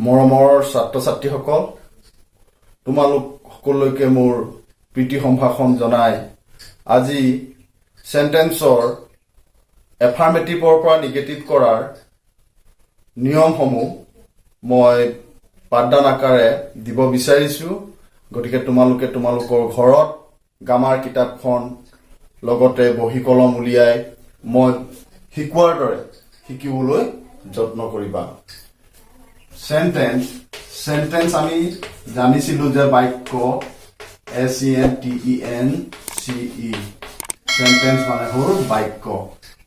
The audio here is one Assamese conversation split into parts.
মৰমৰ ছাত্ৰ-ছাত্ৰীসকল, তোমালোক সকলোকে মোৰ প্ৰীতি সম্ভাষণ জনাই আজি সেন্টেন্সৰ এফাৰ্মেটিভৰ পৰা নিগেটিভ কৰাৰ নিয়মসমূহ মই পাঠদান আকাৰে দিব বিচাৰিছো। গতিকে তোমালোকে তোমালোকৰ ঘৰত গ্ৰামাৰ কিতাপখন লগতে বহি কলম উলিয়াই মই শিকোৱাৰ দৰে শিকিবলৈ যত্ন কৰিবা। সেন্টেন্স আমি জানিছিলো যে বাক্য SENTENCE সেন্টেন্স মানে হ'ল বাক্য,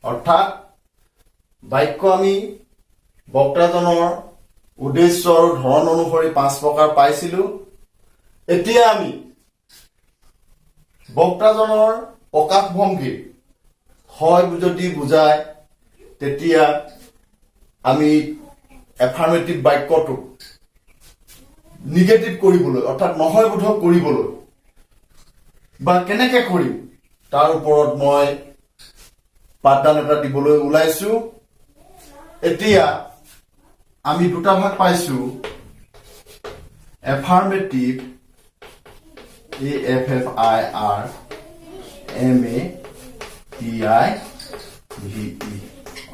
অৰ্থাৎ বাক্য আমি বক্তাজনৰ উদ্দেশ্য আৰু ধৰণ অনুসৰি 5 প্ৰকাৰ পাইছিলো। এতিয়া আমি বক্তাজনৰ প্ৰকাশভংগী হয় যদি বুজায় তেতিয়া আমি এফাৰ্মেটিভ বাক্যটো নিগেটিভ কৰিবলৈ অৰ্থাৎ নহয় বোধক কৰিবলৈ বা কেনেকৈ কৰিম তাৰ ওপৰত মই পাঠদান এটা দিবলৈ ওলাইছো। এতিয়া আমি দুটা ভাগ পাইছো, এফাৰ্মেটিভ AFFIRMATIVE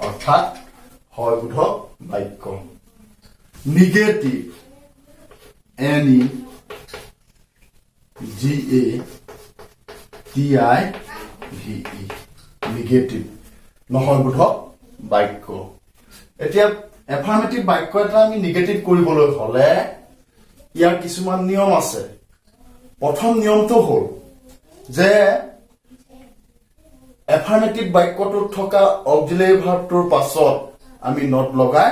অৰ্থাৎ হয় বোধক বাক্য, নিগেটিভ NEGATIVE নিগেটিভ নহয় বোধক বাক্য। এতিয়া এফাৰ্মেটিভ বাক্য এটা আমি নিগেটিভ কৰিবলৈ হলে ইয়াৰ কিছুমান নিয়ম আছে। প্ৰথম নিয়মটো হ'ল যে এফাৰ্মেটিভ বাক্যটোত থকা অক্সিলাৰী ভাৰ্বটোৰ পাছত আমি নট লগাই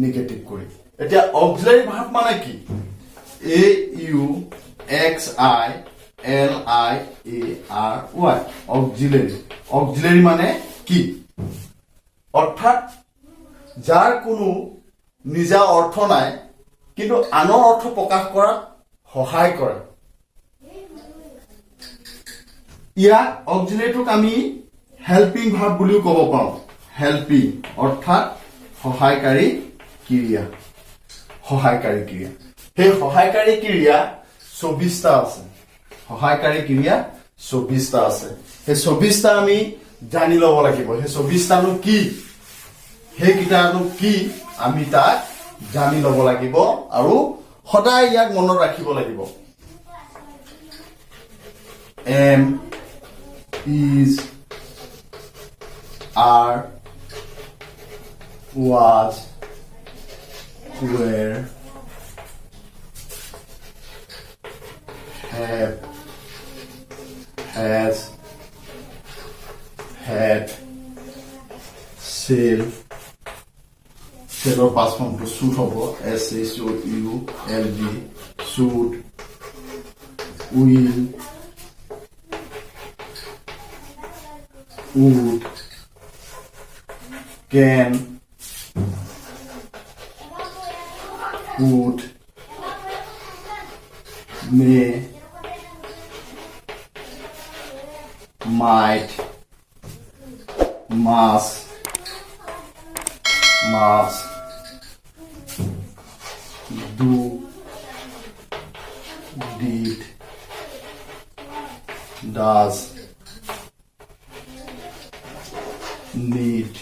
নিগেটিভ কৰিম। এতিয়া অক্সিলাৰী ভাৰ্ব মানে কি? AUXILIARY অক্সিলাৰী মানে কি? অৰ্থাৎ যাৰ কোনো নিজা অৰ্থ নাই কিন্তু আনৰ অৰ্থ প্ৰকাশ কৰাত সহায় কৰে। ইয়াক অক্সিলাৰীটোক আমি হেল্পিং ভাৰ্ব বুলিও ক'ব পাৰোঁ। হেল্পিং অৰ্থাৎ সহায়কাৰী ক্ৰিয়া। সেই সহায়কাৰী ক্ৰিয়া 24টা আছে। সেই 24টা আমি জানি ল'ব লাগিব। সেই 24টানো কি, সেইকেইটানো কি আমি তাক জানি ল'ব লাগিব আৰু সদায় ইয়াক মনত ৰাখিব লাগিব। am, is, are, was, were, have, has, had, shall, shallৰ past form টো should হ'ব, SHOULD, should, will, would, can, would, may, might, must, do, did, does, need,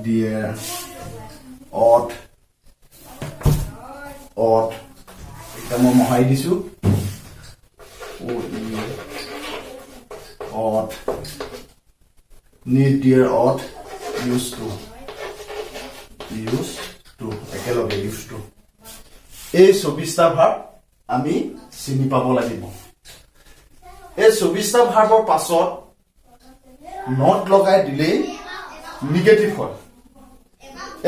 dear, ought, এটা মই মহাই দিছো, ought, need, dear, ought, used to একেলগে used to। এই 24টা ভাৰ্ব আমি চিনি পাব লাগিব। এই 24টা ভাৰ্বৰ পাছত নট লগাই দিলেই নিগেটিভ হয়।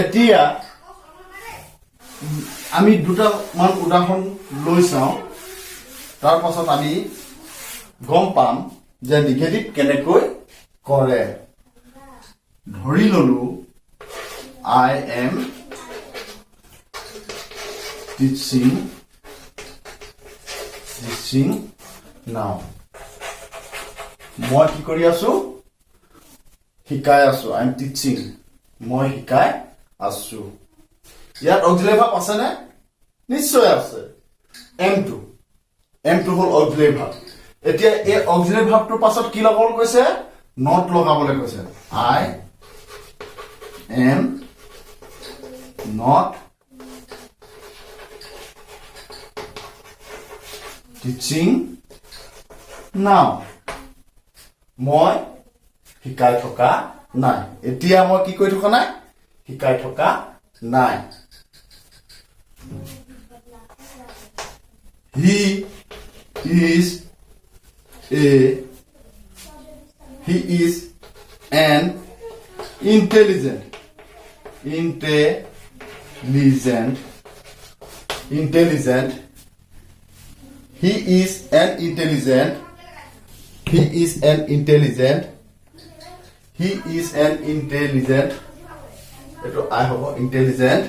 এতিয়া আমি দুটামান উদাহৰণ লৈ চাওঁ, তাৰ পাছত আমি গম পাম যে নিগেটিভ কেনেকৈ কৰে। ধৰি ললো I am teaching now। মই কি কৰি আছো? শিকাই আছো। I am teaching, মই শিকাই আছো ইয়াত অক্সিলাৰী ভাৰ্ব আছে নে নিশ্চয় আছে m2 হল অক্সিলাৰী ভাৰ্ব এতিয়া এই অক্সিলাৰী ভাৰ্বটোৰ পাছত কি লগাবলৈ কৈছে নট লগাবলৈ কৈছে I am not teaching now মই শিকাই থকা নাই এতিয়া মই কি কৰি থকা নাই শিকাই থকা নাই he is an intelligent he is an intelligent এটো আই হ'ব ইন্টেলিজেন্ট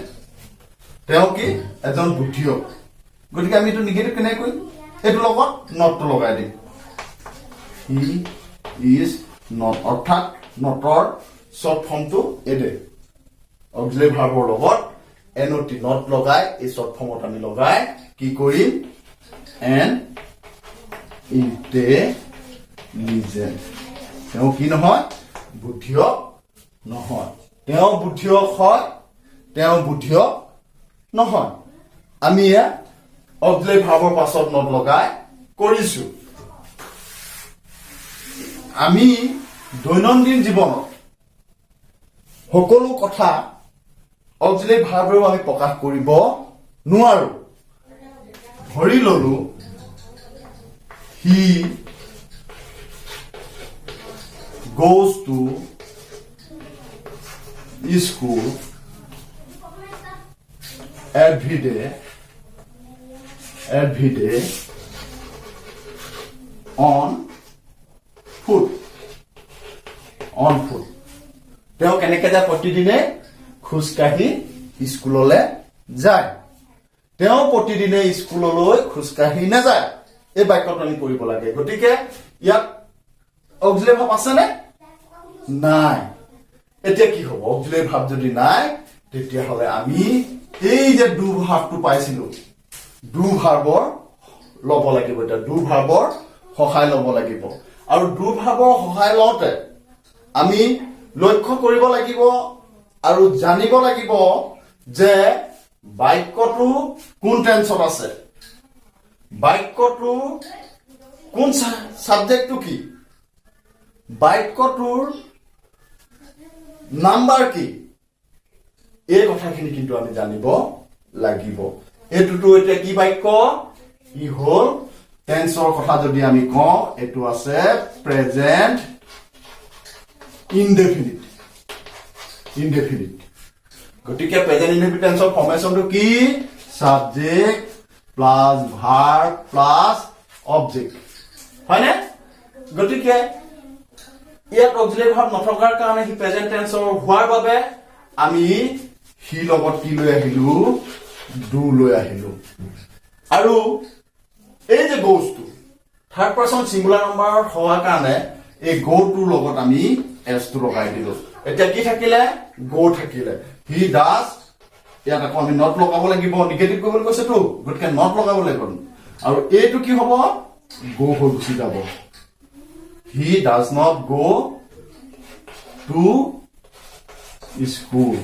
তেওঁ কি এজন বুদ্ধিয়ক গতিকে আমি এটো নিগেটিভ কেনে কৰিম এটো লগত নটটো লগাই দিম he is not অৰ্থাৎ নটৰ শৰ্ট ফৰ্মটো এদে অক্সিলাৰী ভাৰ্বৰ লগত not নট লগাই এই শৰ্ট ফৰ্মত আমি লগাই কি কৰিম an intelligent তেওঁ কি নহয় বুদ্ধিয়ক নহয় তেওঁ বুদ্ধিয়ক হয় তেওঁ বুদ্ধিয়ক নহয় আমি অক্সিলাৰী ভাৰ্বৰ পাছত নট লগাই কৰিছো আমি দৈনন্দিন জীৱনত সকলো কথা অক্সিলাৰী ভাৰ্বেৰে আমি প্ৰকাশ কৰিব নোৱাৰো ধৰি ললো he goes to school every day on foot তেওঁ কেনেকৈ যায় প্ৰতিদিনে খোজকাঢ়ি স্কুললৈ যায় তেওঁ প্ৰতিদিনে স্কুললৈ খোজকাঢ়ি নাযায় এই বাক্যটো আমি কৰিব লাগে গতিকে ইয়াত অক্সিলাৰী ভাৰ্ব আছে নে নাই এতিয়া কি হ'ব অক্সিলাৰী ভাৰ্ব যদি নাই তেতিয়া হলে আমি এই যে ডু ভাৰ্বটো পাইছিলো ডু ভাৰ্বৰ ল'ব লাগিব এটা ডু ভাৰ্বৰ সহায় ল'ব লাগিব আৰু ডু ভাৰ্বৰ সহায় লওঁতে আমি লক্ষ্য কৰিব লাগিব আৰু জানিব লাগিব যে বাক্যটো কোন টেন্সত আছে বাক্যটো কোন সাবজেক্টটো কি বাক্যটোৰ নাম্বাৰ কি এই কথাখিনি কিন্তু আমি জানিব লাগিব এটোটো এটা কি বাক্য ই হল টেন্সৰ কথা যদি আমি কওঁ এটো আছে প্ৰেজেন্ট ইনডেফিনিট গতিকে প্ৰেজেন্ট ইনডেফিনিট টেন্সৰ ফৰ্মেশনটো কি subject plus verb plus object হয়নে গতিকে ইয়াত অক্সিলাৰী ভাৰ্ব নথকাৰ কাৰণে হি প্ৰেজেন্ট টেন্সৰ হোৱাৰ বাবে আমি হি লগত কি লৈ আহিলো ডু লৈ আহিলো আৰু এই যে goes to third person singular number হোৱাৰ কাৰণে এই গো টুৰ লগত আমি এস টু লগাই দিলো এতিয়া কি থাকিলে গো থাকিলে হি ডাজ ইয়াত আকৌ আমি নট লগাব লাগিব নিগেটিভ কৰিবলৈ কৈছে তো গতিকে নট লগাব লাগিব আৰু এইটো কি হ'ব গো হৈ গুচি যাব he does not go to school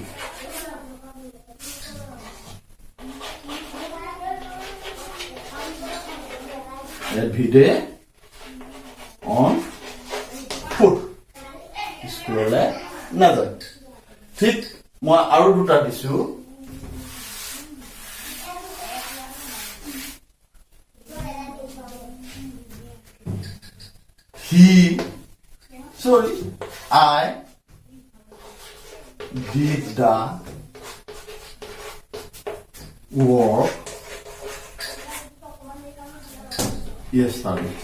every day on foot স্কুললৈ নাযায় ঠিক মই আৰু দুটা দিছো I did the work yesterday.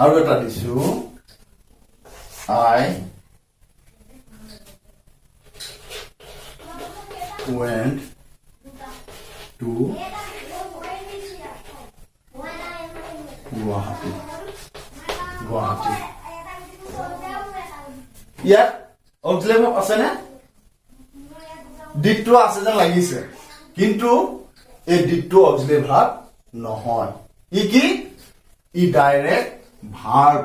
আৰু এটা দিছো I went to Guwahati. ইয়াত অক্সিলাৰী ভাৰ্ব আছে নে ডিডটো আছে যেন লাগিছে কিন্তু এই ডিডটো অক্সিলাৰী ভাৰ্ব নহয় ই কি ই ডাইৰেক্ট ভাৰ্ব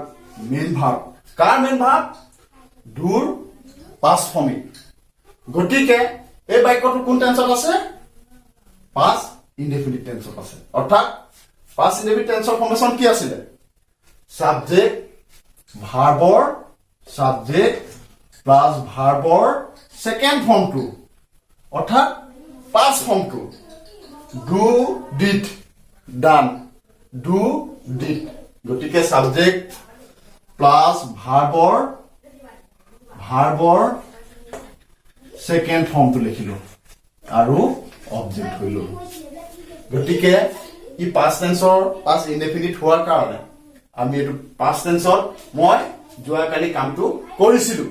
মেইন ভাৰ্ব কাৰ মেইন ভাৰ্ব ডুৰ পাষ্ট ফৰ্মিক গতিকে এই বাক্যটো কোন টেন্সত আছে পাষ্ট ইনডেফিনিট টেন্সত আছে অৰ্থাৎ পাষ্ট ইনডেফিনিট টেন্সৰ ফৰ্মেশন কি আছিলে সাবজেক্ট ভাৰ্বৰ সাবজেক্ট প্লাস ভাৰ্বৰ সেকেন্ড ফৰ্মটো অৰ্থাৎ পাষ্ট ফৰ্মটো do did done do did গতিকে সাবজেক্ট প্লাস ভাৰ্বৰ সেকেন্ড ফৰ্মটো লিখিলো আৰু অবজেক্ট হইল গতিকে ই পাষ্ট টেন্সৰ পাষ্ট ইনডেফিনিট হোৱাৰ কাৰণে আমি এটো পাষ্ট টেন্সত মই যোৱাকালি কামটো কৰিছিলো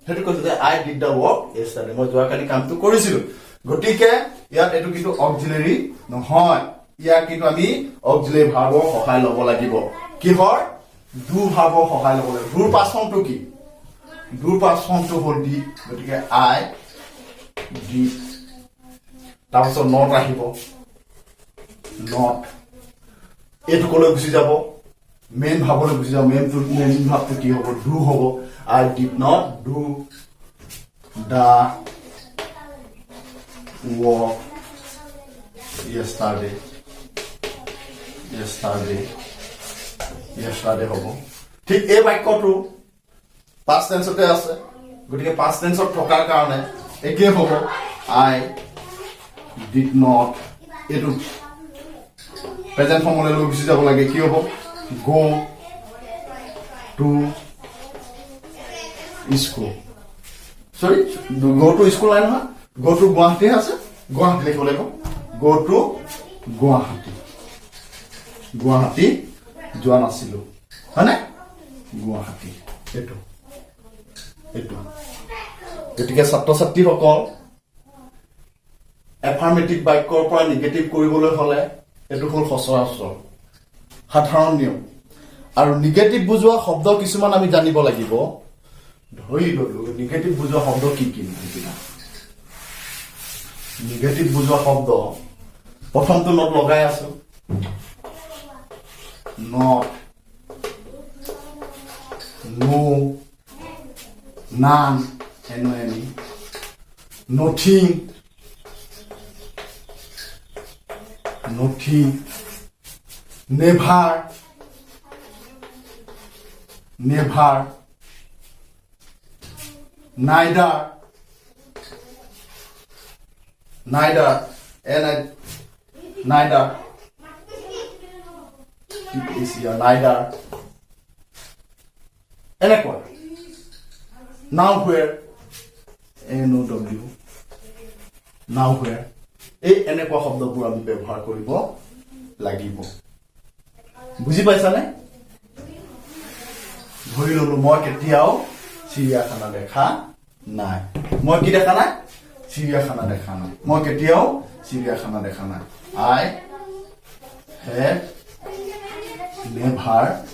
হেতু কৈছে যে আই ডিড দা ওয়াৰ্ক ইয়েস্টাৰডে মই যোৱাকালি কামটো কৰিছিলো গতিকে ইয়াত এটো কিন্তু অক্সিলাৰী নহয় ইয়াক কিন্তু আমি অক্সিলাৰী ভাৰ্বৰ সহায় ল'ব লাগিব কিহৰ ডু ভাৰ্বৰ সহায় ল'ব লাগিব ডুৰ পাষ্ট ফৰ্মটো কি ডুৰ পাষ্ট ফৰ্মটো হ'ল ডি গতিকে আই ডি তাৰপিছত নট আহিব নট এটো কলৈ গুচি যাব মেইন ভাৱলৈ গুচি যাব মেইন ভাৱটো কি হ'ব ডু হ'ব I did not do the work yesterday হ'ব ঠিক এই বাক্যটো পাষ্ট টেন্সতে আছে গতিকে পাষ্ট টেন্সত থকাৰ কাৰণে একে হ'ব আই ডিড নট এটো প্ৰেজেন্ট ফৰ্মলৈ লৈ গুচি যাব লাগে কি হ'ব go to school sorry go to school নাই নহয় গো টু গুৱাহাটী আছে গুৱাহাটী লিখিব লাগিব গো টু গুৱাহাটী যোৱা নাছিলো হয়নে গুৱাহাটী এটো গতিকে ছাত্ৰ ছাত্ৰীসকল এফাৰ্মেটিভ বাক্যৰ পৰা নিগেটিভ কৰিবলৈ হলে এটো হ'ল সচৰাচৰ সাধাৰণ নিয়ম আৰু নিগেটিভ বুজোৱা শব্দ কিছুমান আমি জানিব লাগিব ধৰি ললো নিগেটিভ বুজোৱা শব্দ কি নিগেটিভ বুজোৱা শব্দ প্ৰথমটো নট লগাই আছো not no none any nothing never neither is here neither এনেকুৱা now where now where এই এনেকুৱা শব্দবোৰ আমি ব্যৱহাৰ কৰিব লাগিব বুজি পাইছানে ধৰি ললো মই কেতিয়াও চিৰিয়াখানা দেখা নাই মই কি দেখা নাই চিৰিয়াখানা দেখা নাই মই কেতিয়াও চিৰিয়াখানা দেখা নাই I have never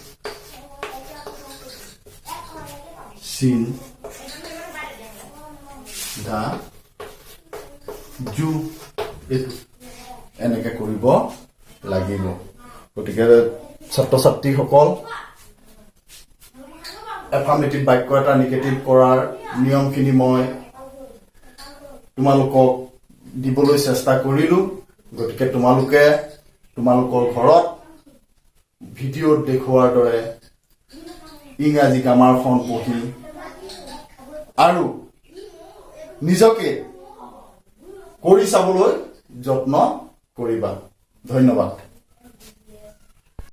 seen the zoo এটো এনেকে কৰিব লাগিব গতিকে ছাত্ৰ ছাত্ৰীসকল এফাৰ্মেটিভ বাক্য এটা নিগেটিভ কৰাৰ নিয়মখিনি মই তোমালোকক দিবলৈ চেষ্টা কৰিলো গতিকে তোমালোকৰ ঘৰত ভিডিঅ'ত দেখুৱাৰ দৰে ইংৰাজী গ্ৰামাৰখন পঢ়ি আৰু নিজকে কৰি চাবলৈ যত্ন কৰিবা ধন্যবাদ